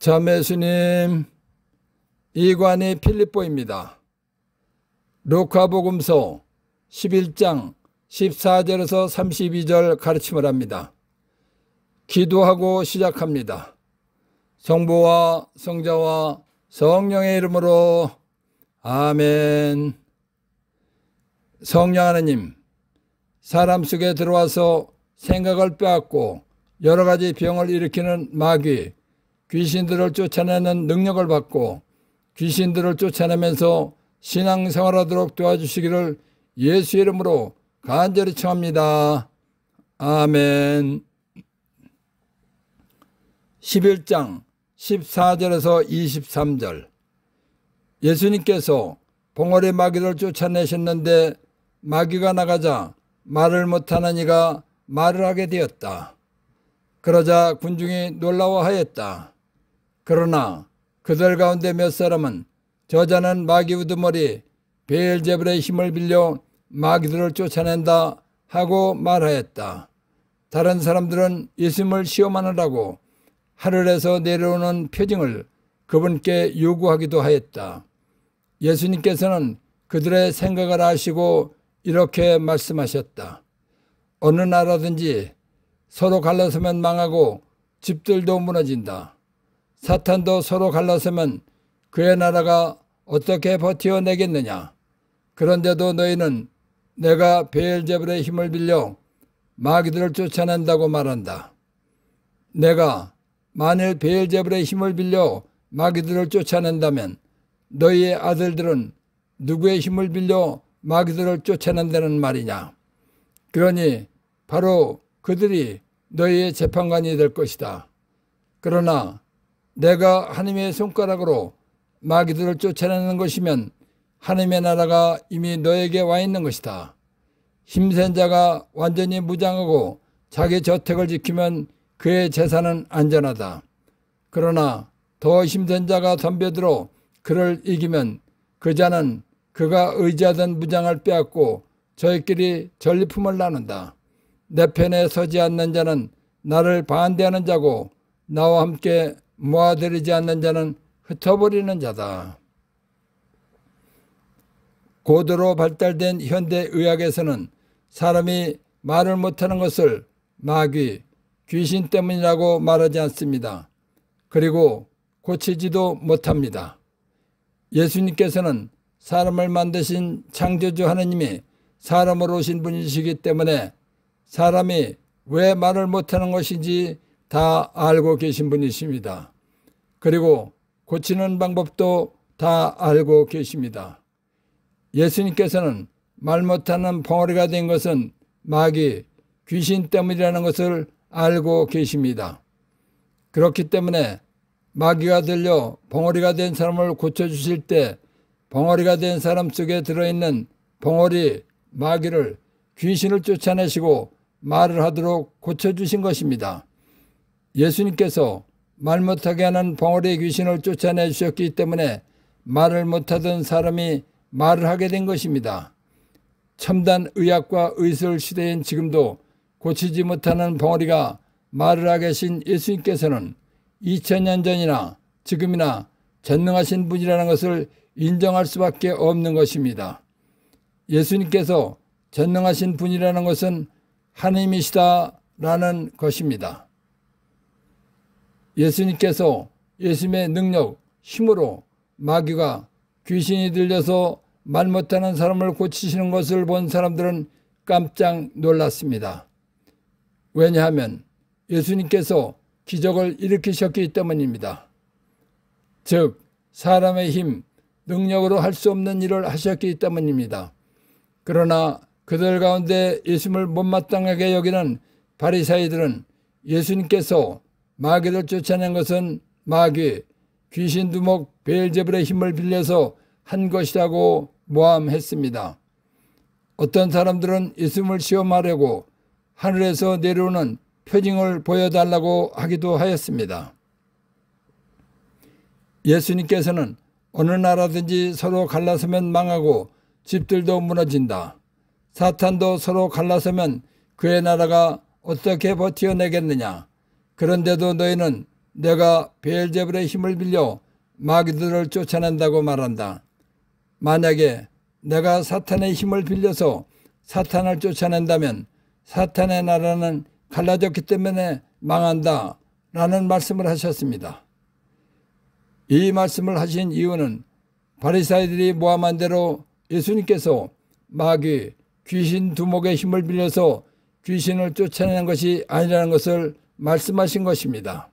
자매수님, 이관이 필립보입니다. 루카복음서 11장 14절에서 32절 가르침을 합니다. 기도하고 시작합니다. 성부와 성자와 성령의 이름으로 아멘. 성령 하나님, 사람 속에 들어와서 생각을 빼앗고 여러 가지 병을 일으키는 마귀, 귀신들을 쫓아내는 능력을 받고 귀신들을 쫓아내면서 신앙생활하도록 도와주시기를 예수 이름으로 간절히 청합니다. 아멘. 11장 14절에서 23절. 예수님께서 봉오리 마귀를 쫓아내셨는데 마귀가 나가자 말을 못하는 이가 말을 하게 되었다. 그러자 군중이 놀라워하였다. 그러나 그들 가운데 몇 사람은 저자는 마귀 우두머리 베엘제불의 힘을 빌려 마귀들을 쫓아낸다 하고 말하였다. 다른 사람들은 예수님을 시험하느라고 하늘에서 내려오는 표징을 그분께 요구하기도 하였다. 예수님께서는 그들의 생각을 아시고 이렇게 말씀하셨다. 어느 나라든지 서로 갈라서면 망하고 집들도 무너진다. 사탄도 서로 갈라서면 그의 나라가 어떻게 버텨내겠느냐. 그런데도 너희는 내가 베엘제불의 힘을 빌려 마귀들을 쫓아낸다고 말한다. 내가 만일 베엘제불의 힘을 빌려 마귀들을 쫓아낸다면 너희의 아들들은 누구의 힘을 빌려 마귀들을 쫓아낸다는 말이냐. 그러니 바로 그들이 너희의 재판관이 될 것이다. 그러나 내가 하나님의 손가락으로 마귀들을 쫓아내는 것이면 하나님의 나라가 이미 너에게 와 있는 것이다. 힘센 자가 완전히 무장하고 자기 저택을 지키면 그의 재산은 안전하다. 그러나 더 힘센 자가 덤벼들어 그를 이기면 그 자는 그가 의지하던 무장을 빼앗고 저희끼리 전리품을 나눈다. 내 편에 서지 않는 자는 나를 반대하는 자고 나와 함께 모아들이지 않는 자는 흩어버리는 자다. 고도로 발달된 현대의학에서는 사람이 말을 못하는 것을 마귀, 귀신 때문이라고 말하지 않습니다. 그리고 고치지도 못합니다. 예수님께서는 사람을 만드신 창조주 하나님이 사람으로 오신 분이시기 때문에 사람이 왜 말을 못하는 것인지 다 알고 계신 분이십니다. 그리고 고치는 방법도 다 알고 계십니다. 예수님께서는 말 못하는 벙어리가 된 것은 마귀, 귀신 때문이라는 것을 알고 계십니다. 그렇기 때문에 마귀가 들려 벙어리가 된 사람을 고쳐주실 때 벙어리가 된 사람 속에 들어있는 벙어리, 마귀를 귀신을 쫓아내시고 말을 하도록 고쳐주신 것입니다. 예수님께서 말 못하게 하는 벙어리 귀신을 쫓아내 주셨기 때문에 말을 못하던 사람이 말을 하게 된 것입니다. 첨단 의학과 의술 시대인 지금도 고치지 못하는 벙어리가 말을 하게 하신 예수님께서는 2000년 전이나 지금이나 전능하신 분이라는 것을 인정할 수밖에 없는 것입니다. 예수님께서 전능하신 분이라는 것은 하나님이시다라는 것입니다. 예수님께서 예수님의 능력, 힘으로 마귀가 귀신이 들려서 말 못하는 사람을 고치시는 것을 본 사람들은 깜짝 놀랐습니다. 왜냐하면 예수님께서 기적을 일으키셨기 때문입니다. 즉 사람의 힘, 능력으로 할 수 없는 일을 하셨기 때문입니다. 그러나 그들 가운데 예수님을 못마땅하게 여기는 바리새인들은 예수님께서 마귀를 쫓아낸 것은 마귀, 귀신 두목 베엘제불의 힘을 빌려서 한 것이라고 모함했습니다. 어떤 사람들은 예수님을 시험하려고 하늘에서 내려오는 표징을 보여달라고 하기도 하였습니다. 예수님께서는 어느 나라든지 서로 갈라서면 망하고 집들도 무너진다. 사탄도 서로 갈라서면 그의 나라가 어떻게 버텨내겠느냐. 그런데도 너희는 내가 베엘제불의 힘을 빌려 마귀들을 쫓아낸다고 말한다. 만약에 내가 사탄의 힘을 빌려서 사탄을 쫓아낸다면 사탄의 나라는 갈라졌기 때문에 망한다 라는 말씀을 하셨습니다. 이 말씀을 하신 이유는 바리사이들이 모함한 대로 예수님께서 마귀, 귀신 두목의 힘을 빌려서 귀신을 쫓아내는 것이 아니라는 것을 말씀하신 것입니다.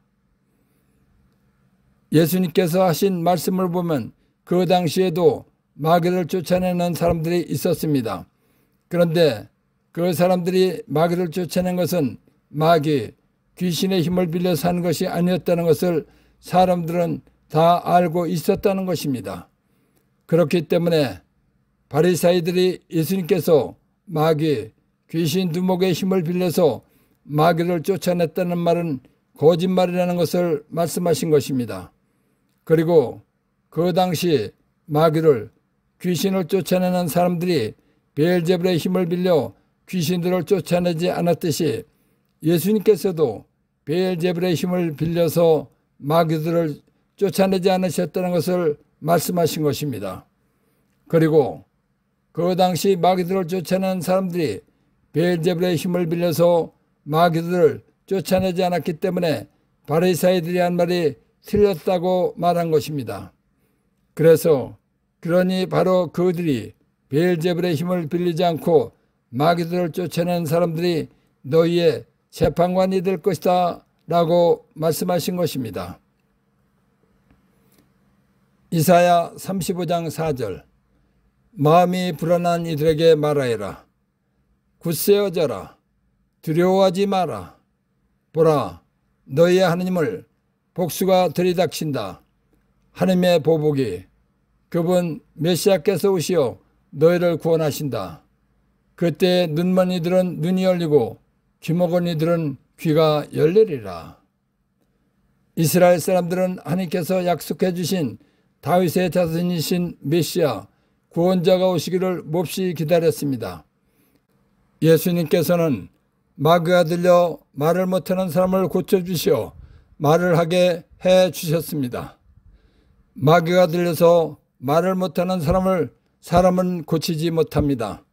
예수님께서 하신 말씀을 보면 그 당시에도 마귀를 쫓아내는 사람들이 있었습니다. 그런데 그 사람들이 마귀를 쫓아낸 것은 마귀, 귀신의 힘을 빌려서 하는 것이 아니었다는 것을 사람들은 다 알고 있었다는 것입니다. 그렇기 때문에 바리사이들이 예수님께서 마귀, 귀신 두목의 힘을 빌려서 마귀를 쫓아냈다는 말은 거짓말이라는 것을 말씀하신 것입니다. 그리고 그 당시 마귀를, 귀신을 쫓아내는 사람들이 베엘제불의 힘을 빌려 귀신들을 쫓아내지 않았듯이 예수님께서도 베엘제불의 힘을 빌려서 마귀들을 쫓아내지 않으셨다는 것을 말씀하신 것입니다. 그리고 그 당시 마귀들을 쫓아내는 사람들이 베엘제불의 힘을 빌려서 마귀들을 쫓아내지 않았기 때문에 바리사이들이 한 말이 틀렸다고 말한 것입니다. 그러니 바로 그들이 베엘제불의 힘을 빌리지 않고 마귀들을 쫓아내는 사람들이 너희의 재판관이 될 것이다 라고 말씀하신 것입니다. 이사야 35장 4절 마음이 불안한 이들에게 말하여라. 굳세어져라. 두려워하지 마라. 보라, 너희의 하나님을 복수가 들이닥친다. 하나님의 보복이 그분 메시아께서 오시어 너희를 구원하신다. 그때 눈먼 이들은 눈이 열리고 귀먹은 이들은 귀가 열리리라. 이스라엘 사람들은 하나님께서 약속해 주신 다윗의 자손이신 메시아 구원자가 오시기를 몹시 기다렸습니다. 예수님께서는 마귀가 들려 말을 못하는 사람을 고쳐주시어 말을 하게 해주셨습니다. 마귀가 들려서 말을 못하는 사람은 고치지 못합니다.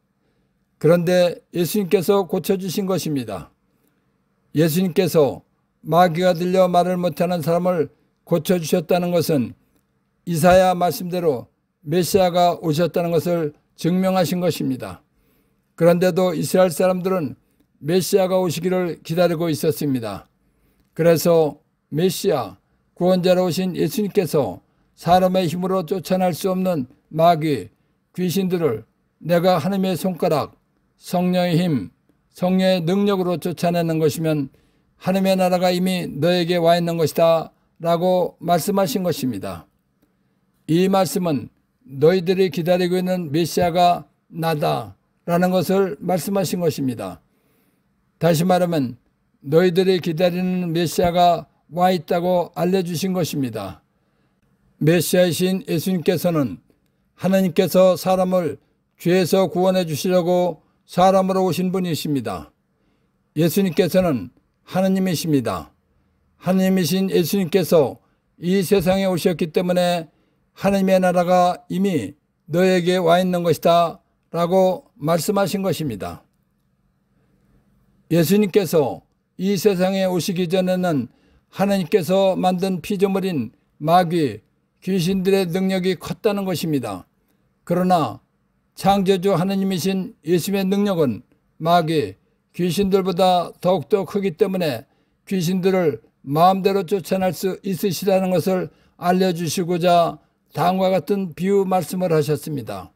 그런데 예수님께서 고쳐주신 것입니다. 예수님께서 마귀가 들려 말을 못하는 사람을 고쳐주셨다는 것은 이사야 말씀대로 메시아가 오셨다는 것을 증명하신 것입니다. 그런데도 이스라엘 사람들은 메시아가 오시기를 기다리고 있었습니다. 그래서 메시아, 구원자로 오신 예수님께서 사람의 힘으로 쫓아낼 수 없는 마귀, 귀신들을 내가 하나님의 손가락, 성령의 힘, 성령의 능력으로 쫓아내는 것이면 하나님의 나라가 이미 너에게 와 있는 것이다 라고 말씀하신 것입니다. 이 말씀은 너희들이 기다리고 있는 메시아가 나다 라는 것을 말씀하신 것입니다. 다시 말하면 너희들이 기다리는 메시아가 와 있다고 알려주신 것입니다. 메시아이신 예수님께서는 하나님께서 사람을 죄에서 구원해 주시려고 사람으로 오신 분이십니다. 예수님께서는 하나님이십니다. 하나님이신 예수님께서 이 세상에 오셨기 때문에 하나님의 나라가 이미 너에게 와 있는 것이다 라고 말씀하신 것입니다. 예수님께서 이 세상에 오시기 전에는 하나님께서 만든 피조물인 마귀, 귀신들의 능력이 컸다는 것입니다. 그러나 창조주 하나님이신 예수님의 능력은 마귀, 귀신들보다 더욱더 크기 때문에 귀신들을 마음대로 쫓아낼 수 있으시다는 것을 알려주시고자 다음과 같은 비유 말씀을 하셨습니다.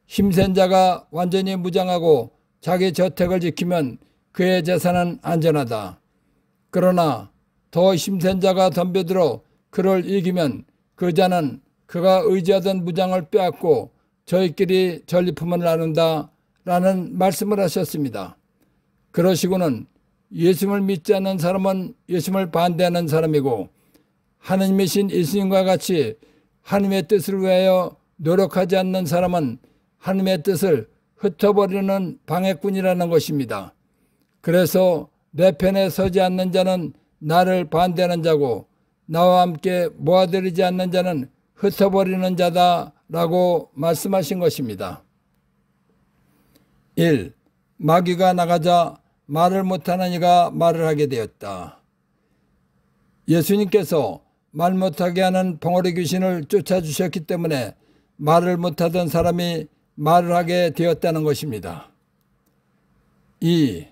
힘센 자가 완전히 무장하고 자기 저택을 지키면 그의 재산은 안전하다. 그러나 더 힘센 자가 덤벼들어 그를 이기면 그 자는 그가 의지하던 무장을 빼앗고 저희끼리 전리품을 나눈다 라는 말씀을 하셨습니다. 그러시고는 예수님을 믿지 않는 사람은 예수님을 반대하는 사람이고 하나님이신 예수님과 같이 하나님의 뜻을 위하여 노력하지 않는 사람은 하나님의 뜻을 흩어버리는 방해꾼이라는 것입니다. 그래서 내 편에 서지 않는 자는 나를 반대하는 자고 나와 함께 모아들이지 않는 자는 흩어버리는 자다 라고 말씀하신 것입니다. 1. 마귀가 나가자 말을 못하는 이가 말을 하게 되었다. 예수님께서 말 못하게 하는 벙어리 귀신을 쫓아주셨기 때문에 말을 못하던 사람이 말을 하게 되었다는 것입니다. 2.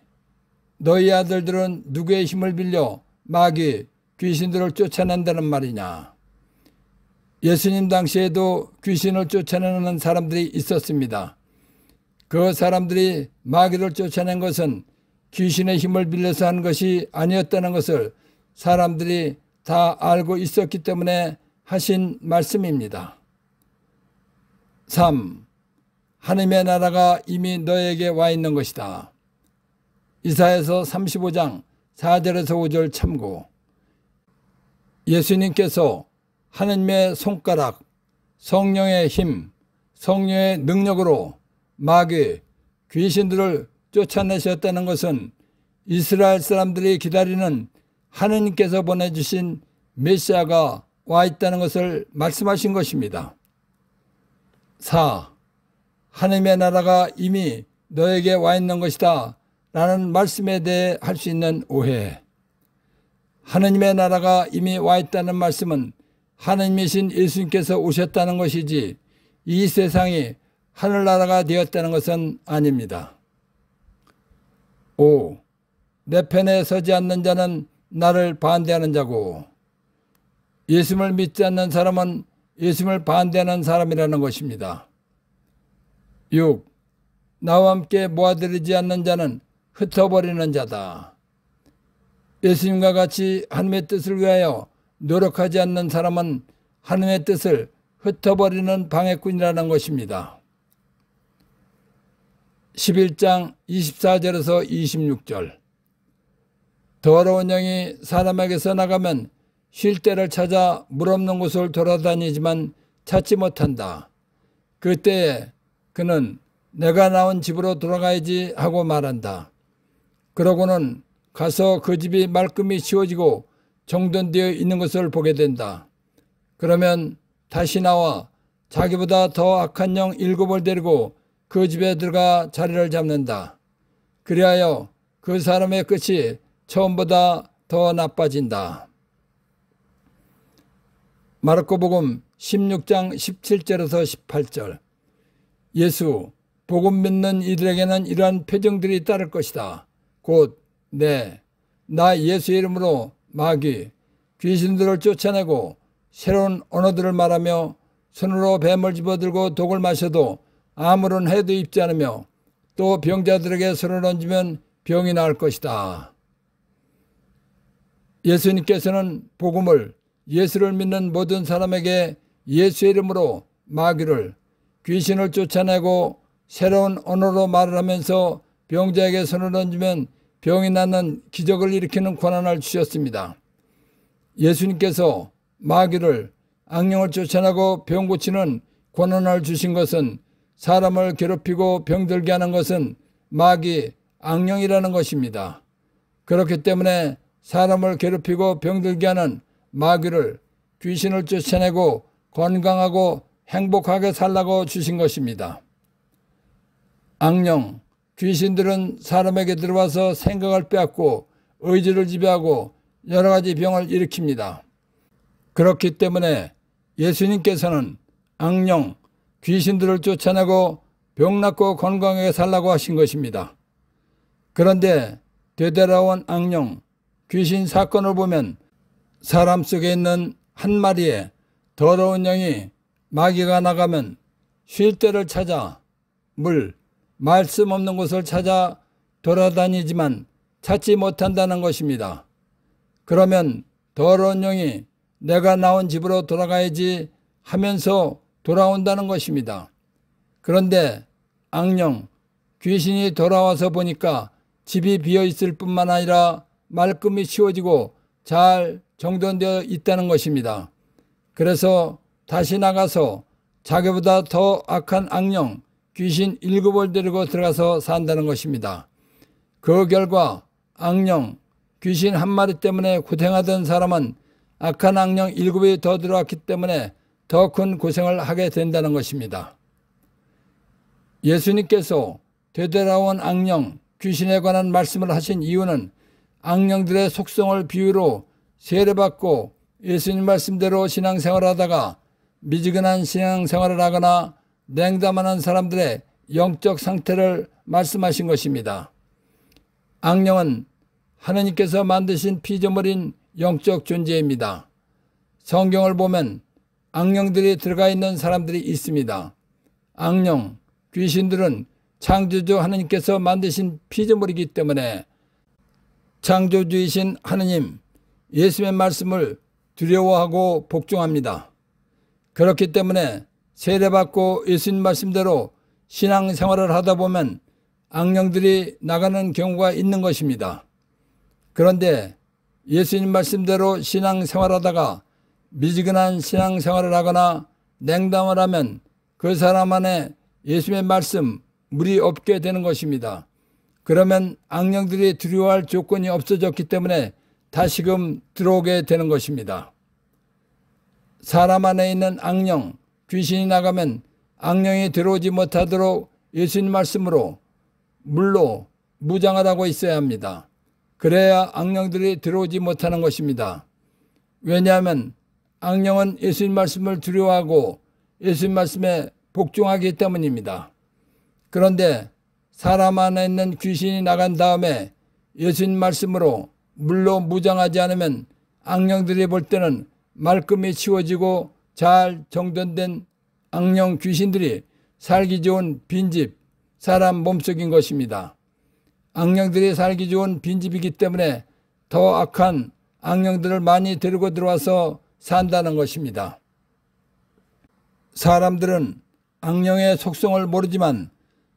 너희 아들들은 누구의 힘을 빌려 마귀, 귀신들을 쫓아낸다는 말이냐. 예수님 당시에도 귀신을 쫓아내는 사람들이 있었습니다. 그 사람들이 마귀를 쫓아낸 것은 귀신의 힘을 빌려서 한 것이 아니었다는 것을 사람들이 다 알고 있었기 때문에 하신 말씀입니다. 3. 하나님의 나라가 이미 너에게 와 있는 것이다. 이사야서 35장 4절에서 5절 참고. 예수님께서 하나님의 손가락, 성령의 힘, 성령의 능력으로 마귀, 귀신들을 쫓아내셨다는 것은 이스라엘 사람들이 기다리는 하나님께서 보내주신 메시아가 와 있다는 것을 말씀하신 것입니다. 4. 하나님의 나라가 이미 너에게 와 있는 것이다 라는 말씀에 대해 할 수 있는 오해. 하나님의 나라가 이미 와 있다는 말씀은 하나님이신 예수님께서 오셨다는 것이지 이 세상이 하늘나라가 되었다는 것은 아닙니다. 5. 내 편에 서지 않는 자는 나를 반대하는 자고. 예수님을 믿지 않는 사람은 예수님을 반대하는 사람이라는 것입니다. 6. 나와 함께 모아들이지 않는 자는 흩어버리는 자다. 예수님과 같이 하나님의 뜻을 위하여 노력하지 않는 사람은 하나님의 뜻을 흩어버리는 방해꾼이라는 것입니다. 11장 24절에서 26절. 더러운 영이 사람에게서 나가면 쉴 때를 찾아 물 없는 곳을 돌아다니지만 찾지 못한다. 그때에 그는 내가 나온 집으로 돌아가야지 하고 말한다. 그러고는 가서 그 집이 말끔히 치워지고 정돈되어 있는 것을 보게 된다. 그러면 다시 나와 자기보다 더 악한 영 7을 데리고 그 집에 들어가 자리를 잡는다. 그리하여 그 사람의 끝이 처음보다 더 나빠진다. 마르코복음 16장 17절에서 18절. 예수, 복음 믿는 이들에게는 이러한 표정들이 따를 것이다. 곧 나 예수의 이름으로 마귀, 귀신들을 쫓아내고 새로운 언어들을 말하며 손으로 뱀을 집어들고 독을 마셔도 아무런 해도 입지 않으며 또 병자들에게 손을 얹으면 병이 나을 것이다. 예수님께서는 복음을, 예수를 믿는 모든 사람에게 예수의 이름으로 마귀를, 귀신을 쫓아내고 새로운 언어로 말을 하면서 병자에게 손을 얹으면 병이 낫는 기적을 일으키는 권한을 주셨습니다. 예수님께서 마귀를, 악령을 쫓아내고 병 고치는 권한을 주신 것은 사람을 괴롭히고 병들게 하는 것은 마귀, 악령이라는 것입니다. 그렇기 때문에 사람을 괴롭히고 병들게 하는 마귀를, 귀신을 쫓아내고 건강하고 행복하게 살라고 주신 것입니다. 악령, 귀신들은 사람에게 들어와서 생각을 빼앗고 의지를 지배하고 여러 가지 병을 일으킵니다. 그렇기 때문에 예수님께서는 악령, 귀신들을 쫓아내고 병 낫고 건강하게 살라고 하신 것입니다. 그런데 되돌아온 악령, 귀신 사건을 보면 사람 속에 있는 한 마리의 더러운 영이 마귀가 나가면 쉴 때를 찾아 말씀 없는 곳을 찾아 돌아다니지만 찾지 못한다는 것입니다. 그러면 더러운 영이 내가 나온 집으로 돌아가야지 하면서 돌아온다는 것입니다. 그런데 악령, 귀신이 돌아와서 보니까 집이 비어있을 뿐만 아니라 말끔히 치워지고 잘 정돈되어 있다는 것입니다. 그래서 다시 나가서 자기보다 더 악한 악령, 귀신 7을 데리고 들어가서 산다는 것입니다. 그 결과 악령, 귀신 한 마리 때문에 고생하던 사람은 악한 악령 7이 더 들어왔기 때문에 더 큰 고생을 하게 된다는 것입니다. 예수님께서 되돌아온 악령, 귀신에 관한 말씀을 하신 이유는 악령들의 속성을 비유로 세례받고 예수님 말씀대로 신앙생활을 하다가 미지근한 신앙생활을 하거나 냉담하는 사람들의 영적 상태를 말씀하신 것입니다. 악령은 하느님께서 만드신 피조물인 영적 존재입니다. 성경을 보면 악령들이 들어가 있는 사람들이 있습니다. 악령, 귀신들은 창조주 하느님께서 만드신 피조물이기 때문에 창조주이신 하느님, 예수님의 말씀을 두려워하고 복종합니다. 그렇기 때문에 세례받고 예수님 말씀대로 신앙생활을 하다 보면 악령들이 나가는 경우가 있는 것입니다. 그런데 예수님 말씀대로 신앙생활하다가 미지근한 신앙생활을 하거나 냉담을 하면 그 사람 안에 예수님의 말씀, 물이 없게 되는 것입니다. 그러면 악령들이 두려워할 조건이 없어졌기 때문에 다시금 들어오게 되는 것입니다. 사람 안에 있는 악령, 귀신이 나가면 악령이 들어오지 못하도록 예수님 말씀으로 물로 무장을 하고 있어야 합니다. 그래야 악령들이 들어오지 못하는 것입니다. 왜냐하면 악령은 예수님 말씀을 두려워하고 예수님 말씀에 복종하기 때문입니다. 그런데 사람 안에 있는 귀신이 나간 다음에 예수님 말씀으로 물로 무장하지 않으면 악령들이 볼 때는 말끔히 치워지고 잘 정돈된 악령 귀신들이 살기 좋은 빈집, 사람 몸속인 것입니다. 악령들이 살기 좋은 빈집이기 때문에 더 악한 악령들을 많이 데리고 들어와서 산다는 것입니다. 사람들은 악령의 속성을 모르지만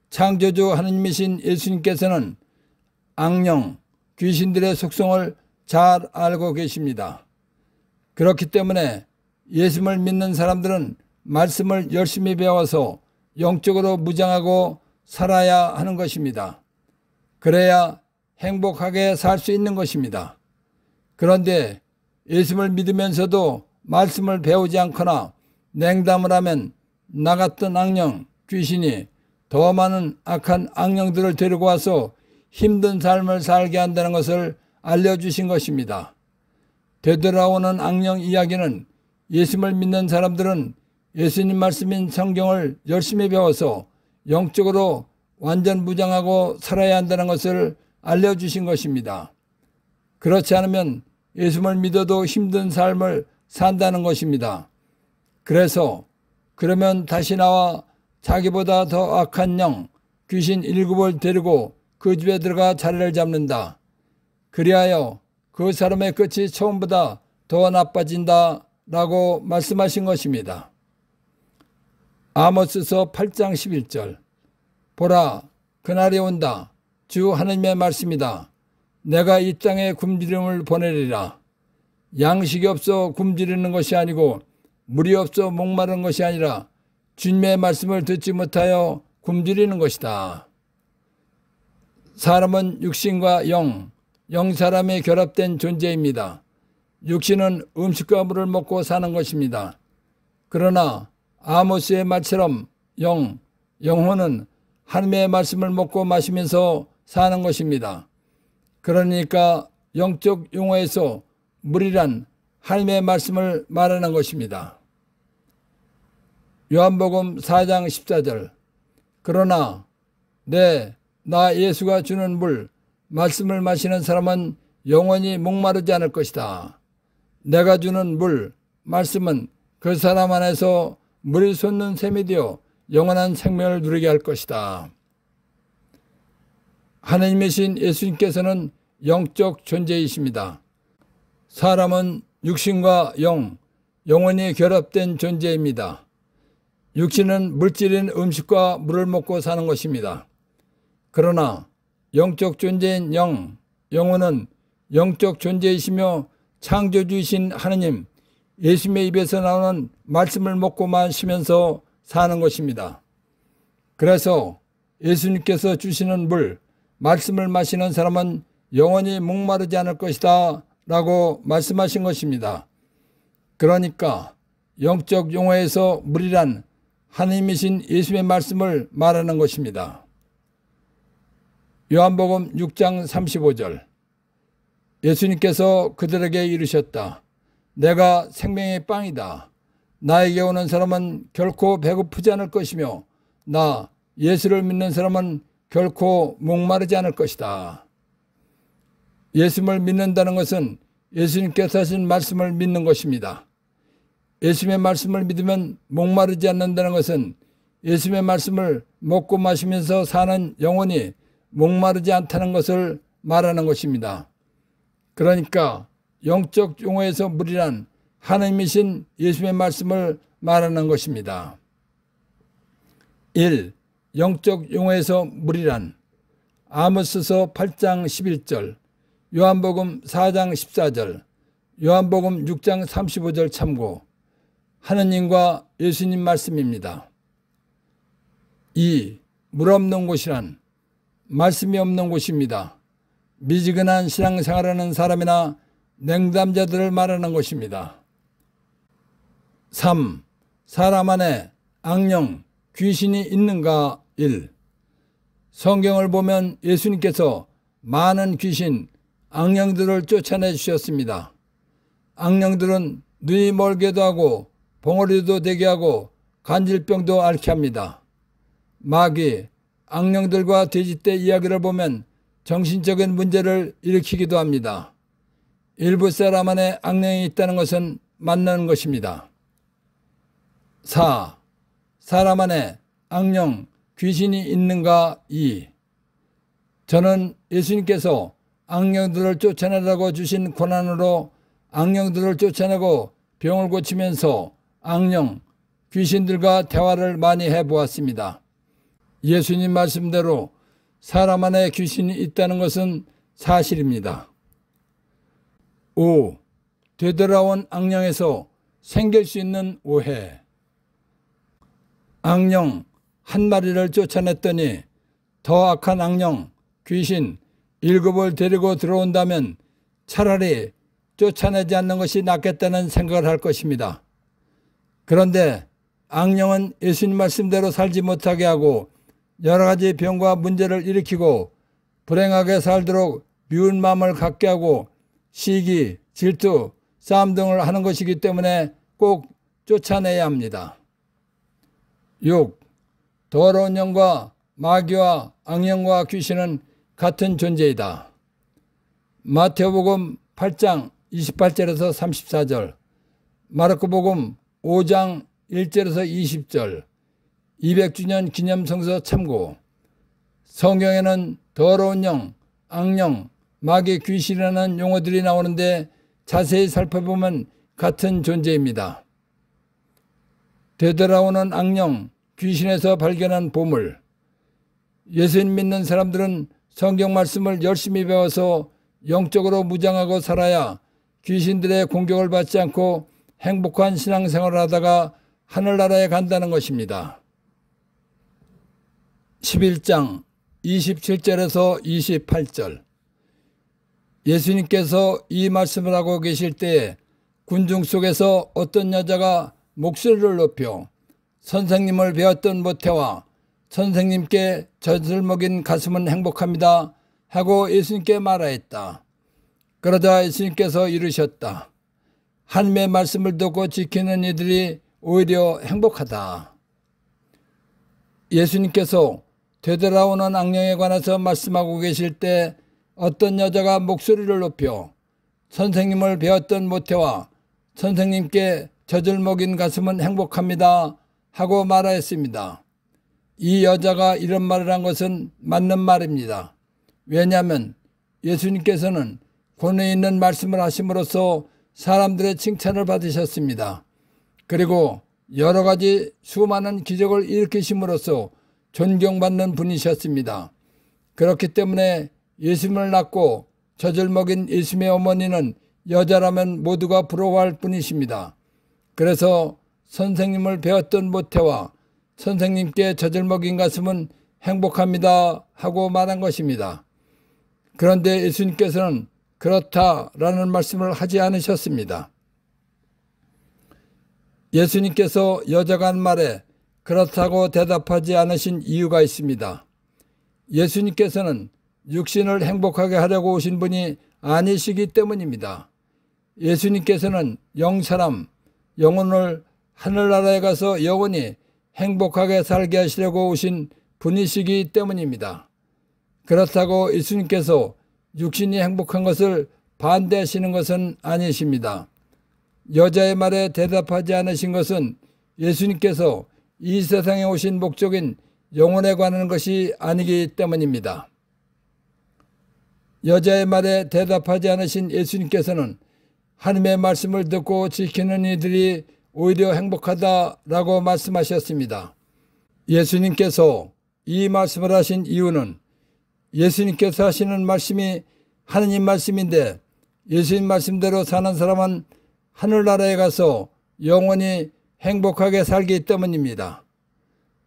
창조주 하느님이신 예수님께서는 악령, 귀신들의 속성을 잘 알고 계십니다. 그렇기 때문에 예수님을 믿는 사람들은 말씀을 열심히 배워서 영적으로 무장하고 살아야 하는 것입니다. 그래야 행복하게 살 수 있는 것입니다. 그런데 예수님을 믿으면서도 말씀을 배우지 않거나 냉담을 하면 나갔던 악령, 귀신이 더 많은 악한 악령들을 데리고 와서 힘든 삶을 살게 한다는 것을 알려주신 것입니다. 되돌아오는 악령 이야기는 예수님을 믿는 사람들은 예수님 말씀인 성경을 열심히 배워서 영적으로 완전 무장하고 살아야 한다는 것을 알려주신 것입니다. 그렇지 않으면 예수님을 믿어도 힘든 삶을 산다는 것입니다. 그래서 그러면 다시 나와 자기보다 더 악한 영, 귀신 7을 데리고 그 집에 들어가 자리를 잡는다. 그리하여 그 사람의 끝이 처음보다 더 나빠진다 라고 말씀하신 것입니다. 아모스서 8장 11절 보라 그날이 온다. 주 하느님의 말씀이다. 내가 이 땅에 굶주림을 보내리라. 양식이 없어 굶주리는 것이 아니고 물이 없어 목마른 것이 아니라 주님의 말씀을 듣지 못하여 굶주리는 것이다. 사람은 육신과 영사람이 결합된 존재입니다. 육신은 음식과 물을 먹고 사는 것입니다. 그러나 아모스의 말처럼 영혼은 하나님의 말씀을 먹고 마시면서 사는 것입니다. 그러니까 영적 용어에서 물이란 하나님의 말씀을 말하는 것입니다. 요한복음 4장 14절 그러나 나 예수가 주는 물 말씀을 마시는 사람은 영원히 목마르지 않을 것이다. 내가 주는 물 말씀은 그 사람 안에서 물이 솟는 샘이 되어 영원한 생명을 누리게 할 것이다. 하나님이신 예수님께서는 영적 존재이십니다. 사람은 육신과 영혼이 결합된 존재입니다. 육신은 물질인 음식과 물을 먹고 사는 것입니다. 그러나 영적 존재인 영혼은 영적 존재이시며 창조주이신 하느님, 예수님의 입에서 나오는 말씀을 먹고 마시면서 사는 것입니다. 그래서 예수님께서 주시는 물, 말씀을 마시는 사람은 영원히 목마르지 않을 것이다 라고 말씀하신 것입니다. 그러니까 영적 용어에서 물이란 하나님이신 예수의 말씀을 말하는 것입니다. 요한복음 6장 35절 예수님께서 그들에게 이르셨다. 내가 생명의 빵이다. 나에게 오는 사람은 결코 배고프지 않을 것이며 나 예수를 믿는 사람은 결코 목마르지 않을 것이다. 예수를 믿는다는 것은 예수님께서 하신 말씀을 믿는 것입니다. 예수님의 말씀을 믿으면 목마르지 않는다는 것은 예수님의 말씀을 먹고 마시면서 사는 영혼이 목마르지 않다는 것을 말하는 것입니다. 그러니까 영적 용어에서 물이란 하나님이신 예수님의 말씀을 말하는 것입니다. 1. 영적 용어에서 물이란 아모스서 8장 11절, 요한복음 4장 14절, 요한복음 6장 35절 참고 하느님과 예수님 말씀입니다. 2. 물 없는 곳이란 말씀이 없는 곳입니다. 미지근한 신앙생활하는 사람이나 냉담자들을 말하는 것입니다. 3. 사람 안에 악령, 귀신이 있는가? 1. 성경을 보면 예수님께서 많은 귀신, 악령들을 쫓아내 주셨습니다. 악령들은 눈이 멀게도 하고 봉어리도 되게 하고 간질병도 앓게 합니다. 마귀, 악령들과 돼지떼 이야기를 보면 정신적인 문제를 일으키기도 합니다. 일부 사람 안에 악령이 있다는 것은 맞는 것입니다. 4. 사람 안에 악령, 귀신이 있는가? 2. 저는 예수님께서 악령들을 쫓아내라고 주신 권한으로 악령들을 쫓아내고 병을 고치면서 악령, 귀신들과 대화를 많이 해보았습니다. 예수님 말씀대로 사람 안에 귀신이 있다는 것은 사실입니다. 5. 되돌아온 악령에서 생길 수 있는 오해. 악령 한 마리를 쫓아냈더니 더 악한 악령, 귀신 7을 데리고 들어온다면 차라리 쫓아내지 않는 것이 낫겠다는 생각을 할 것입니다. 그런데 악령은 예수님 말씀대로 살지 못하게 하고 여러 가지 병과 문제를 일으키고 불행하게 살도록 미운 마음을 갖게 하고 시기, 질투, 싸움 등을 하는 것이기 때문에 꼭 쫓아내야 합니다. 6. 더러운 영과 마귀와 악령과 귀신은 같은 존재이다. 마태복음 8장 28절에서 34절, 마르코복음 5장 1절에서 20절, 200주년 기념성서 참고. 성경에는 더러운 영, 악령, 마귀, 귀신이라는 용어들이 나오는데 자세히 살펴보면 같은 존재입니다. 되돌아오는 악령, 귀신에서 발견한 보물. 예수님 믿는 사람들은 성경 말씀을 열심히 배워서 영적으로 무장하고 살아야 귀신들의 공격을 받지 않고 행복한 신앙생활을 하다가 하늘나라에 간다는 것입니다. 11장 27절에서 28절. 예수님께서 이 말씀을 하고 계실 때에 군중 속에서 어떤 여자가 목소리를 높여 선생님을 배웠던 모태와 선생님께 젖을 먹인 가슴은 행복합니다 하고 예수님께 말하였다. 그러자 예수님께서 이르셨다. 하나님의 말씀을 듣고 지키는 이들이 오히려 행복하다. 예수님께서 되돌아오는 악령에 관해서 말씀하고 계실 때 어떤 여자가 목소리를 높여 선생님을 배웠던 모태와 선생님께 젖을 먹인 가슴은 행복합니다 하고 말하였습니다. 이 여자가 이런 말을 한 것은 맞는 말입니다. 왜냐하면 예수님께서는 권위 있는 말씀을 하심으로써 사람들의 칭찬을 받으셨습니다. 그리고 여러 가지 수많은 기적을 일으키심으로써 존경받는 분이셨습니다. 그렇기 때문에 예수님을 낳고 젖을 먹인 예수님의 어머니는 여자라면 모두가 부러워할 뿐이십니다. 그래서 선생님을 배웠던 모태와 선생님께 젖을 먹인 가슴은 행복합니다 하고 말한 것입니다. 그런데 예수님께서는 그렇다라는 말씀을 하지 않으셨습니다. 예수님께서 여자가 한 말에 그렇다고 대답하지 않으신 이유가 있습니다. 예수님께서는 육신을 행복하게 하려고 오신 분이 아니시기 때문입니다. 예수님께서는 영사람, 영혼을 하늘나라에 가서 영원히 행복하게 살게 하시려고 오신 분이시기 때문입니다. 그렇다고 예수님께서 육신이 행복한 것을 반대하시는 것은 아니십니다. 여자의 말에 대답하지 않으신 것은 예수님께서 이 세상에 오신 목적인 영혼에 관한 것이 아니기 때문입니다. 여자의 말에 대답하지 않으신 예수님께서는 하나님의 말씀을 듣고 지키는 이들이 오히려 행복하다라고 말씀하셨습니다. 예수님께서 이 말씀을 하신 이유는 예수님께서 하시는 말씀이 하느님 말씀인데 예수님 말씀대로 사는 사람은 하늘나라에 가서 영원히 행복하게 살기 때문입니다.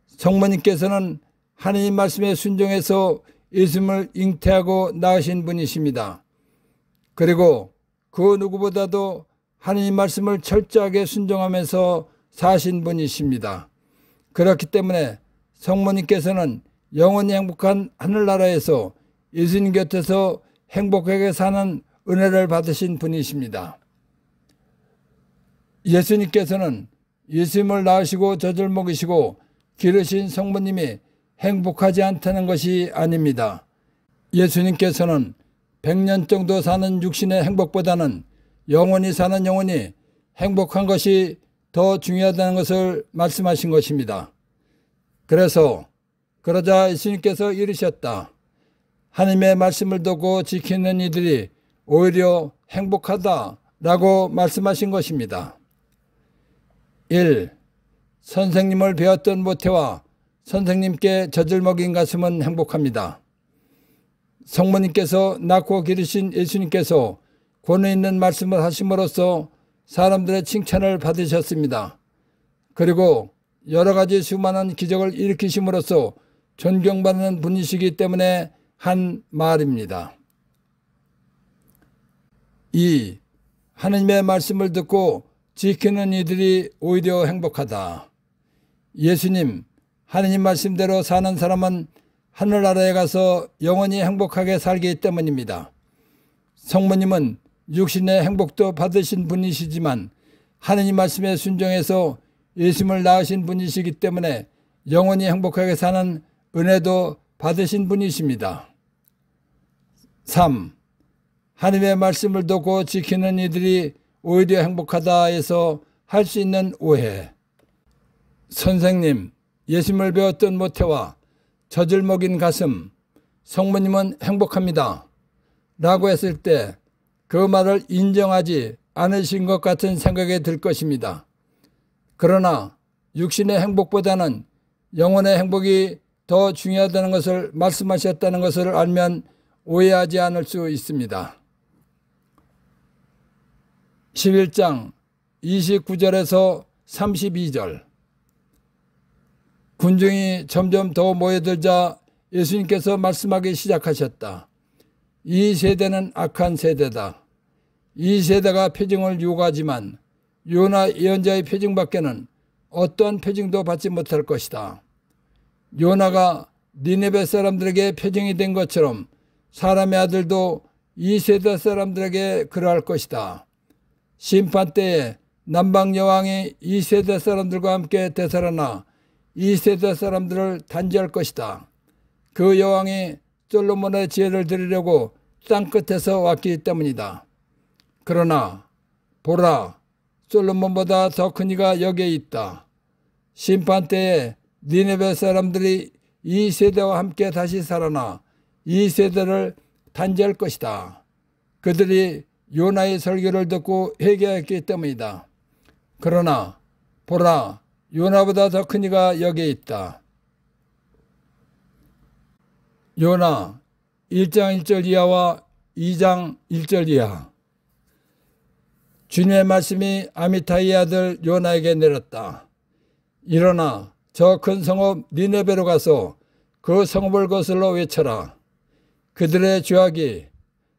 성모님께서는 하느님 말씀에 순종해서 예수님을 잉태하고 낳으신 분이십니다. 그리고 그 누구보다도 하느님 말씀을 철저하게 순종하면서 사신 분이십니다. 그렇기 때문에 성모님께서는 영원히 행복한 하늘나라에서 예수님 곁에서 행복하게 사는 은혜를 받으신 분이십니다. 예수님께서는 예수님을 낳으시고 젖을 먹이시고 기르신 성모님이 행복하지 않다는 것이 아닙니다. 예수님께서는 100년 정도 사는 육신의 행복보다는 영원히 사는 영혼이 행복한 것이 더 중요하다는 것을 말씀하신 것입니다. 그러자 예수님께서 이르셨다. 하나님의 말씀을 듣고 지키는 이들이 오히려 행복하다라고 말씀하신 것입니다. 1. 선생님을 배웠던 모태와 선생님께 젖을 먹인 가슴은 행복합니다. 성모님께서 낳고 기르신 예수님께서 권위 있는 말씀을 하심으로써 사람들의 칭찬을 받으셨습니다. 그리고 여러 가지 수많은 기적을 일으키심으로써 존경받는 분이시기 때문에 한 말입니다. 2. 하나님의 말씀을 듣고 지키는 이들이 오히려 행복하다. 예수님, 하나님 말씀대로 사는 사람은 하늘나라에 가서 영원히 행복하게 살기 때문입니다. 성모님은 육신의 행복도 받으신 분이시지만 하나님 말씀에 순종해서 예수님을 낳으신 분이시기 때문에 영원히 행복하게 사는 은혜도 받으신 분이십니다. 3. 하나님의 말씀을 듣고 지키는 이들이 오히려 행복하다 해서 할 수 있는 오해. 선생님, 예수님을 배웠던 모태와 젖을 먹인 가슴, 성모님은 행복합니다 라고 했을 때 그 말을 인정하지 않으신 것 같은 생각이 들 것입니다. 그러나 육신의 행복보다는 영혼의 행복이 더 중요하다는 것을 말씀하셨다는 것을 알면 오해하지 않을 수 있습니다. 11장 29절에서 32절. 군중이 점점 더 모여들자 예수님께서 말씀하기 시작하셨다. 이 세대는 악한 세대다. 이 세대가 표징을 요구하지만 요나 예언자의 표징밖에는 어떠한 표징도 받지 못할 것이다. 요나가 니네베 사람들에게 표징이 된 것처럼 사람의 아들도 이 세대 사람들에게 그러할 것이다. 심판 때에 남방 여왕이 이 세대 사람들과 함께 되살아나 이 세대 사람들을 단죄할 것이다. 그 여왕이 솔로몬의 지혜를 들으려고 땅끝에서 왔기 때문이다. 그러나 보라, 솔로몬보다 더 큰 이가 여기에 있다. 심판 때에 니네베 사람들이 이 세대와 함께 다시 살아나 이 세대를 단죄할 것이다. 그들이 요나의 설교를 듣고 회개했기 때문이다. 그러나 보라, 요나보다 더 큰 이가 여기에 있다. 요나 1장 1절 이하와 2장 1절 이하. 주님의 말씀이 아미타이의 아들 요나에게 내렸다. 일어나 저 큰 성읍 니네베로 가서 그 성읍을 거슬러 외쳐라. 그들의 죄악이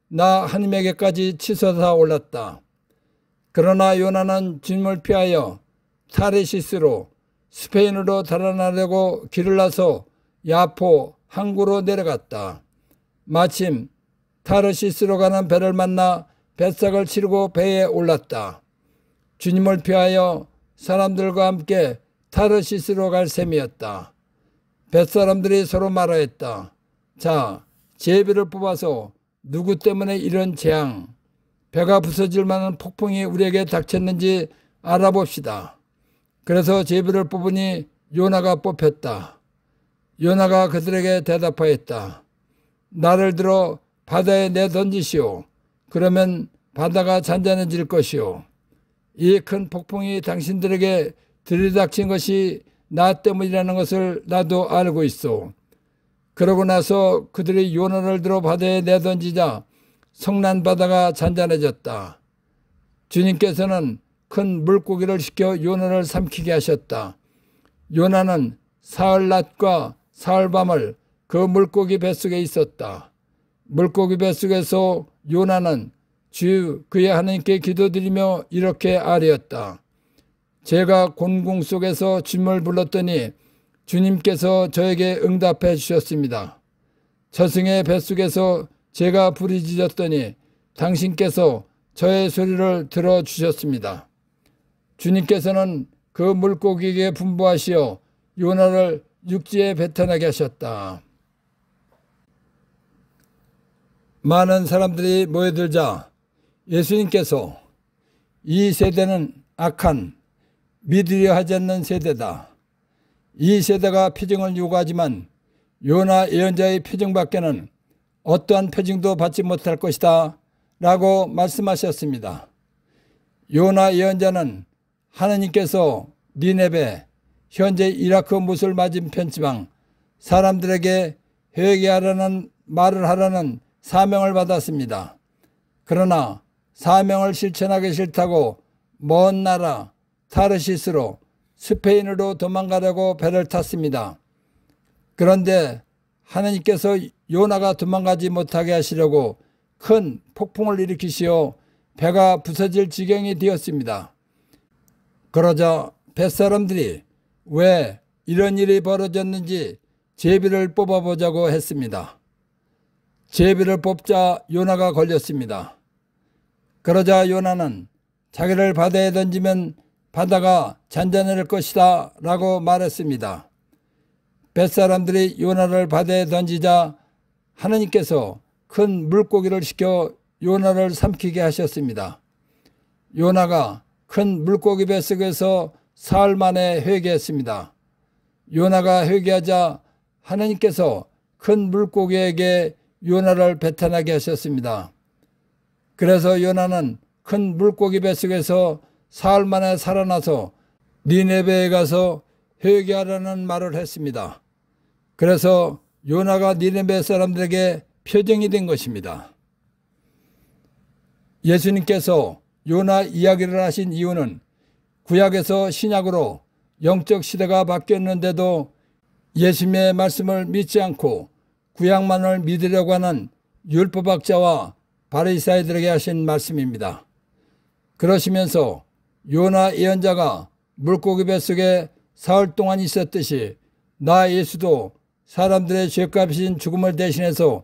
나 하나님에게까지 치솟아 올랐다. 그러나 요나는 주님을 피하여 타르시스로 스페인으로 달아나려고 길을 나서 야포 항구로 내려갔다. 마침 타르시스로 가는 배를 만나 뱃삭을 치르고 배에 올랐다. 주님을 피하여 사람들과 함께 타르시스로 갈 셈이었다. 뱃사람들이 서로 말하였다. 자, 제비를 뽑아서 누구 때문에 이런 재앙, 배가 부서질 만한 폭풍이 우리에게 닥쳤는지 알아봅시다. 그래서 제비를 뽑으니 요나가 뽑혔다. 요나가 그들에게 대답하였다. 나를 들어 바다에 내던지시오. 그러면 바다가 잔잔해질 것이오. 이 큰 폭풍이 당신들에게 들이닥친 것이 나 때문이라는 것을 나도 알고 있어. 그러고 나서 그들이 요나를 들어 바다에 내던지자 성난 바다가 잔잔해졌다. 주님께서는 큰 물고기를 시켜 요나를 삼키게 하셨다. 요나는 사흘 낮과 사흘 밤을 그 물고기 뱃속에 있었다. 물고기 뱃속에서 요나는 주 그의 하나님께 기도드리며 이렇게 아뢰었다. 제가 곤궁 속에서 주님을 불렀더니 주님께서 저에게 응답해 주셨습니다. 저승의 뱃속에서 제가 부르짖었더니 당신께서 저의 소리를 들어주셨습니다. 주님께서는 그 물고기에게 분부하시어 요나를 육지에 배탄하게 하셨다. 많은 사람들이 모여들자 예수님께서 이 세대는 악한 믿으려 하지 않는 세대다. 이 세대가 표징을 요구하지만 요나 예언자의 표징밖에는 어떠한 표징도 받지 못할 것이다 라고 말씀하셨습니다. 요나 예언자는 하느님께서 니네베 현재 이라크 모술 맞은편 지방 사람들에게 회개하라는 말을 하라는 사명을 받았습니다. 그러나 사명을 실천하기 싫다고 먼 나라 타르시스로 스페인으로 도망가려고 배를 탔습니다. 그런데 하느님께서 요나가 도망가지 못하게 하시려고 큰 폭풍을 일으키시어 배가 부서질 지경이 되었습니다. 그러자 뱃사람들이 왜 이런 일이 벌어졌는지 제비를 뽑아보자고 했습니다. 제비를 뽑자 요나가 걸렸습니다. 그러자 요나는 자기를 바다에 던지면 바다가 잔잔해질 것이다 라고 말했습니다. 뱃사람들이 요나를 바다에 던지자 하느님께서 큰 물고기를 시켜 요나를 삼키게 하셨습니다. 요나가 큰 물고기 뱃속에서 사흘 만에 회개했습니다. 요나가 회개하자 하느님께서 큰 물고기에게 요나를 배탄하게 하셨습니다. 그래서 요나는 큰 물고기 뱃속에서 사흘 만에 살아나서 니네베에 가서 회개하라는 말을 했습니다. 그래서 요나가 니네베 사람들에게 표징이 된 것입니다. 예수님께서 요나 이야기를 하신 이유는 구약에서 신약으로 영적 시대가 바뀌었는데도 예수님의 말씀을 믿지 않고 구약만을 믿으려고 하는 율법학자와 바리새인들에게 하신 말씀입니다. 그러시면서 요나 예언자가 물고기 뱃속에 사흘 동안 있었듯이 나 예수도 사람들의 죄값이신 죽음을 대신해서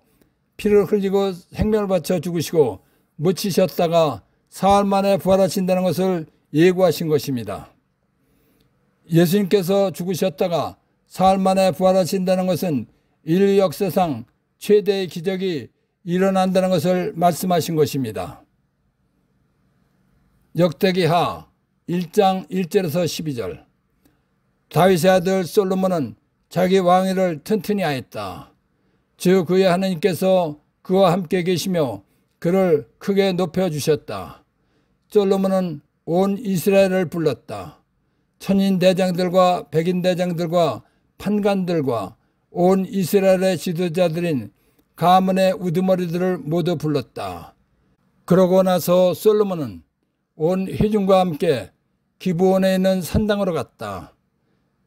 피를 흘리고 생명을 바쳐 죽으시고 묻히셨다가 사흘 만에 부활하신다는 것을 예고하신 것입니다. 예수님께서 죽으셨다가 사흘 만에 부활하신다는 것은 인류 역사상 최대의 기적이 일어난다는 것을 말씀하신 것입니다. 역대기하 1장 1절에서 12절 다윗의 아들 솔로몬은 자기 왕위를 튼튼히 하였다. 주 그의 하나님께서 그와 함께 계시며 그를 크게 높여주셨다. 솔로몬은 온 이스라엘을 불렀다. 천인 대장들과 백인 대장들과 판관들과 온 이스라엘의 지도자들인 가문의 우두머리들을 모두 불렀다. 그러고 나서 솔로몬은 온 회중과 함께 기브온에 있는 산당으로 갔다.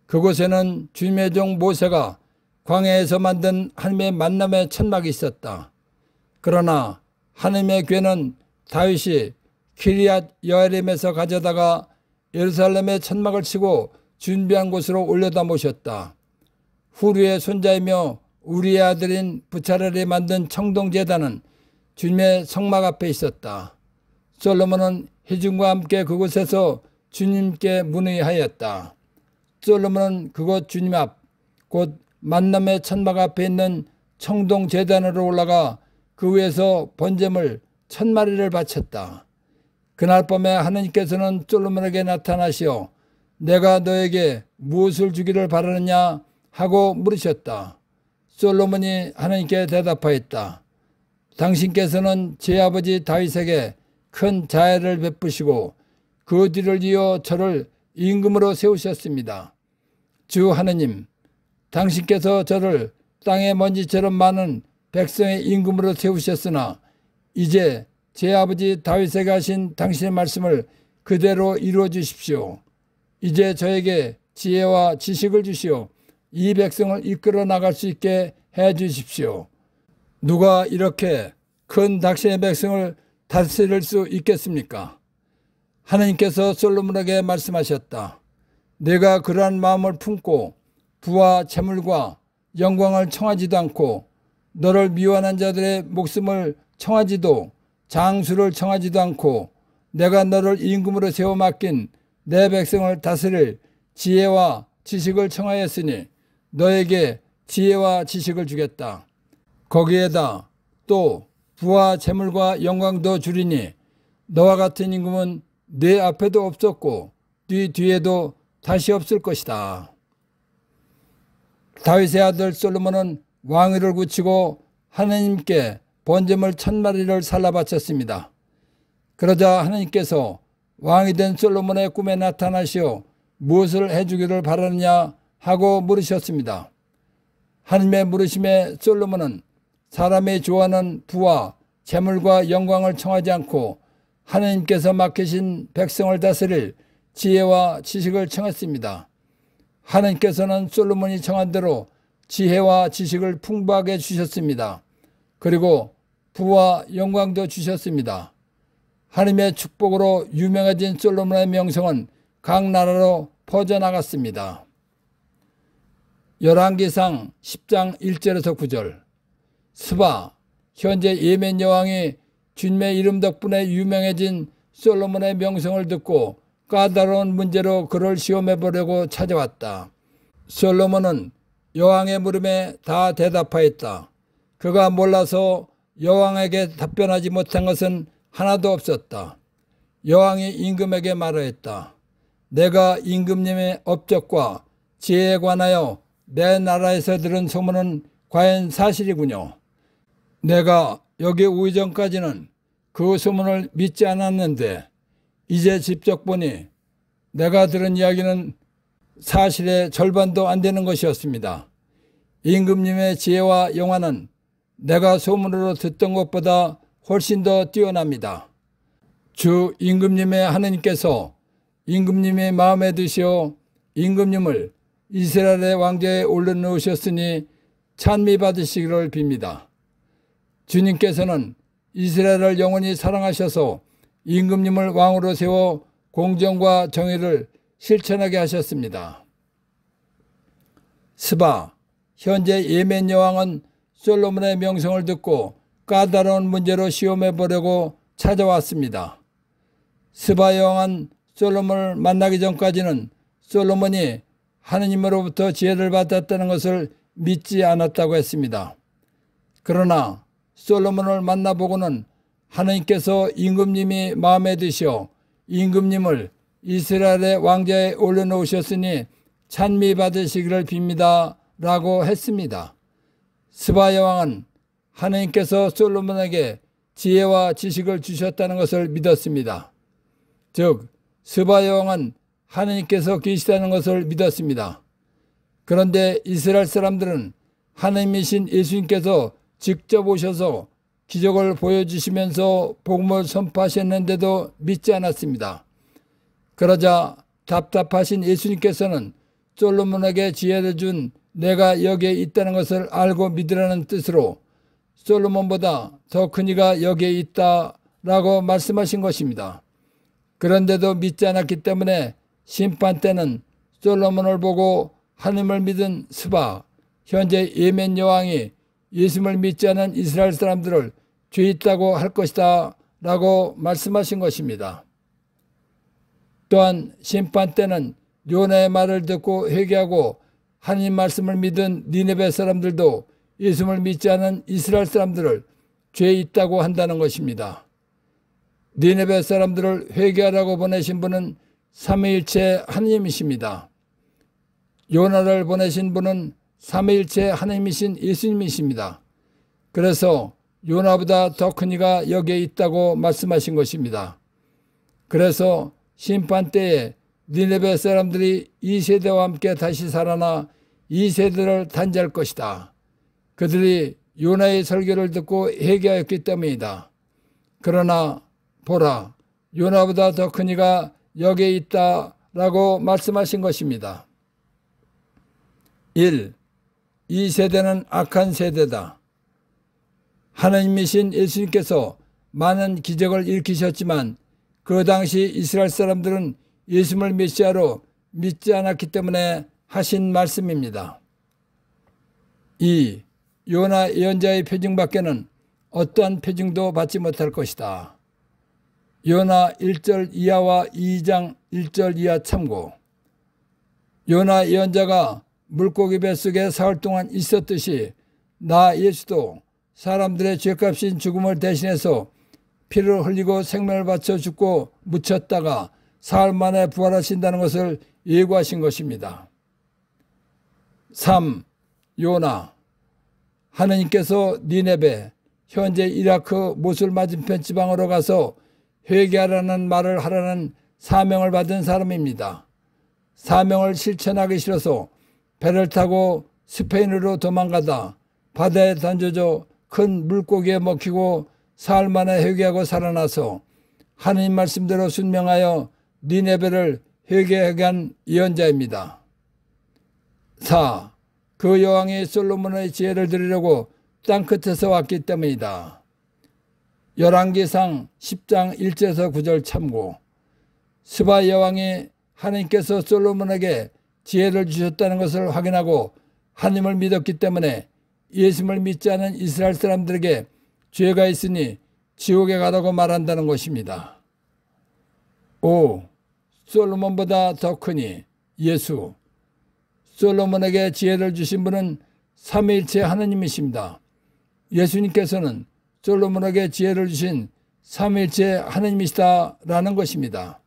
그곳에는 주님의 종 모세가 광야에서 만든 하나님의 만남의 천막이 있었다. 그러나 하나님의 궤는 다윗이 키리앗 여아림에서 가져다가 예루살렘에 천막을 치고 준비한 곳으로 올려다 모셨다. 후르의 손자이며 우리의 아들인 부차렐이 만든 청동제단은 주님의 성막 앞에 있었다. 솔로몬은 회중과 함께 그곳에서 주님께 문의하였다. 솔로몬은 그곳 주님 앞, 곧 만남의 천막 앞에 있는 청동제단으로 올라가 그 위에서 번제물 1000마리를 바쳤다. 그날 밤에 하느님께서는 솔로몬에게 나타나시어 내가 너에게 무엇을 주기를 바라느냐 하고 물으셨다. 솔로몬이 하느님께 대답하였다. 당신께서는 제 아버지 다윗에게 큰 자애를 베푸시고 그 뒤를 이어 저를 임금으로 세우셨습니다. 주 하느님, 당신께서 저를 땅의 먼지처럼 많은 백성의 임금으로 세우셨으나 이제 제 아버지 다윗에게 하신 당신의 말씀을 그대로 이루어 주십시오. 이제 저에게 지혜와 지식을 주시어 이 백성을 이끌어 나갈 수 있게 해 주십시오. 누가 이렇게 큰 당신의 백성을 다스릴 수 있겠습니까? 하느님께서 솔로몬에게 말씀하셨다. 내가 그러한 마음을 품고 부와 재물과 영광을 청하지도 않고 너를 미워하는 자들의 목숨을 청하지도 장수를 청하지도 않고 내가 너를 임금으로 세워 맡긴 내 백성을 다스릴 지혜와 지식을 청하였으니 너에게 지혜와 지식을 주겠다. 거기에다 또 부와 재물과 영광도 주리니 너와 같은 임금은 네 앞에도 없었고 네 뒤에도 다시 없을 것이다. 다윗의 아들 솔로몬은 왕위를 굳히고 하느님께 번제물 1000마리를 살라 바쳤습니다. 그러자 하느님께서 왕이 된 솔로몬의 꿈에 나타나시어 무엇을 해주기를 바라느냐 하고 물으셨습니다. 하느님의 물으심에 솔로몬은 사람이 좋아하는 부와 재물과 영광을 청하지 않고 하느님께서 맡기신 백성을 다스릴 지혜와 지식을 청했습니다. 하느님께서는 솔로몬이 청한 대로 지혜와 지식을 풍부하게 주셨습니다. 그리고 부와 영광도 주셨습니다. 하느님의 축복으로 유명해진 솔로몬의 명성은 각 나라로 퍼져나갔습니다. 열왕기상 10장 1절에서 9절. 스바, 현재 예멘 여왕이 주님의 이름 덕분에 유명해진 솔로몬의 명성을 듣고 까다로운 문제로 그를 시험해 보려고 찾아왔다. 솔로몬은 여왕의 물음에 다 대답하였다. 그가 몰라서 여왕에게 답변하지 못한 것은 하나도 없었다. 여왕이 임금에게 말하였다. 내가 임금님의 업적과 지혜에 관하여 내 나라에서 들은 소문은 과연 사실이군요. 내가 여기 오기 전까지는 그 소문을 믿지 않았는데 이제 직접 보니 내가 들은 이야기는 사실의 절반도 안 되는 것이었습니다. 임금님의 지혜와 영화는 내가 소문으로 듣던 것보다 훨씬 더 뛰어납니다. 주 임금님의 하느님께서 임금님의 마음에 드시어 임금님을 이스라엘의 왕좌에 올려놓으셨으니 찬미 받으시기를 빕니다. 주님께서는 이스라엘을 영원히 사랑하셔서 임금님을 왕으로 세워 공정과 정의를 실천하게 하셨습니다. 스바, 현재 예멘 여왕은 솔로몬의 명성을 듣고 까다로운 문제로 시험해 보려고 찾아왔습니다. 스바 여왕은 솔로몬을 만나기 전까지는 솔로몬이 하느님으로부터 지혜를 받았다는 것을 믿지 않았다고 했습니다. 그러나 솔로몬을 만나보고는 하느님께서 임금님이 마음에 드시어 임금님을 이스라엘의 왕좌에 올려놓으셨으니 찬미 받으시기를 빕니다 라고 했습니다. 스바 여왕은 하느님께서 솔로몬에게 지혜와 지식을 주셨다는 것을 믿었습니다. 즉 스바 여왕은 하느님께서 계시다는 것을 믿었습니다. 그런데 이스라엘 사람들은 하느님이신 예수님께서 직접 오셔서 기적을 보여주시면서 복음을 선포하셨는데도 믿지 않았습니다. 그러자 답답하신 예수님께서는 솔로몬에게 지혜를 준 내가 여기에 있다는 것을 알고 믿으라는 뜻으로 솔로몬보다 더 큰 이가 여기에 있다라고 말씀하신 것입니다. 그런데도 믿지 않았기 때문에 심판 때는 솔로몬을 보고 하나님을 믿은 스바, 현재 예멘 여왕이 예수를 믿지 않은 이스라엘 사람들을 죄 있다고 할 것이다 라고 말씀하신 것입니다. 또한 심판 때는 요나의 말을 듣고 회개하고 하나님 말씀을 믿은 니네베 사람들도 예수를 믿지 않은 이스라엘 사람들을 죄 있다고 한다는 것입니다. 니네베 사람들을 회개하라고 보내신 분은 삼위일체 하나님이십니다. 요나를 보내신 분은 삼위일체 하나님이신 예수님이십니다. 그래서 요나보다 더 큰 이가 여기에 있다고 말씀하신 것입니다. 그래서 심판 때에 니네베 사람들이 이 세대와 함께 다시 살아나 이 세대를 단죄할 것이다. 그들이 요나의 설교를 듣고 회개하였기 때문이다. 그러나 보라, 요나보다 더 큰 이가 여기에 있다라고 말씀하신 것입니다. 1. 이 세대는 악한 세대다. 하나님이신 예수님께서 많은 기적을 일으키셨지만 그 당시 이스라엘 사람들은 예수를 메시아로 믿지 않았기 때문에 하신 말씀입니다. 2. 요나 예언자의 표징밖에는 어떠한 표징도 받지 못할 것이다. 요나 1절 이하와 2장 1절 이하 참고. 요나 예언자가 물고기 뱃속에 사흘 동안 있었듯이 나 예수도 사람들의 죄값인 죽음을 대신해서 피를 흘리고 생명을 바쳐 죽고 묻혔다가 사흘 만에 부활하신다는 것을 예고하신 것입니다. 3. 요나. 하느님께서 니네베, 현재 이라크 모술 맞은편 지방으로 가서 회개하라는 말을 하라는 사명을 받은 사람입니다. 사명을 실천하기 싫어서 배를 타고 스페인으로 도망가다 바다에 던져져 큰 물고기에 먹히고 사흘 만에 회개하고 살아나서 하느님 말씀대로 순명하여 니네베를 회개하게 한 예언자입니다. 4. 그 여왕이 솔로몬의 지혜를 들으려고 땅끝에서 왔기 때문이다. 열왕기상 10장 1절에서 9절 참고. 스바 여왕이 하나님께서 솔로몬에게 지혜를 주셨다는 것을 확인하고 하나님을 믿었기 때문에 예수를 믿지 않은 이스라엘 사람들에게 죄가 있으니 지옥에 가라고 말한다는 것입니다. 5. 솔로몬보다 더 크니 예수. 솔로몬에게 지혜를 주신 분은 삼위일체 하나님이십니다. 예수님께서는 솔로몬에게 지혜를 주신 삼위일체 하나님이시다라는 것입니다.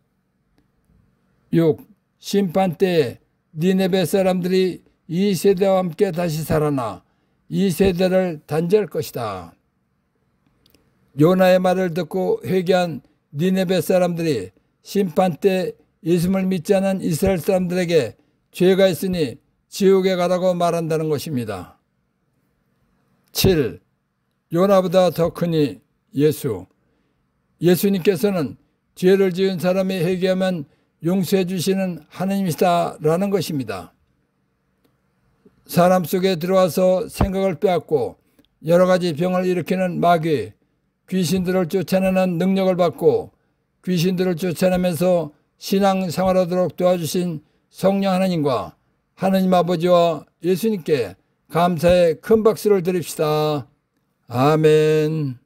6. 심판 때에 니네베 사람들이 이 세대와 함께 다시 살아나 이 세대를 단죄할 것이다. 요나의 말을 듣고 회개한 니네베 사람들이 심판 때 예수를 믿지 않은 이스라엘 사람들에게 죄가 있으니 지옥에 가라고 말한다는 것입니다. 7. 요나보다 더 크니 예수. 예수님께서는 죄를 지은 사람이 회개하면 용서해 주시는 하나님이시다라는 것입니다. 사람 속에 들어와서 생각을 빼앗고 여러 가지 병을 일으키는 마귀, 귀신들을 쫓아내는 능력을 받고 귀신들을 쫓아내면서 신앙생활하도록 도와주신 성령 하나님과 하나님 아버지와 예수님께 감사의 큰 박수를 드립시다. 아멘.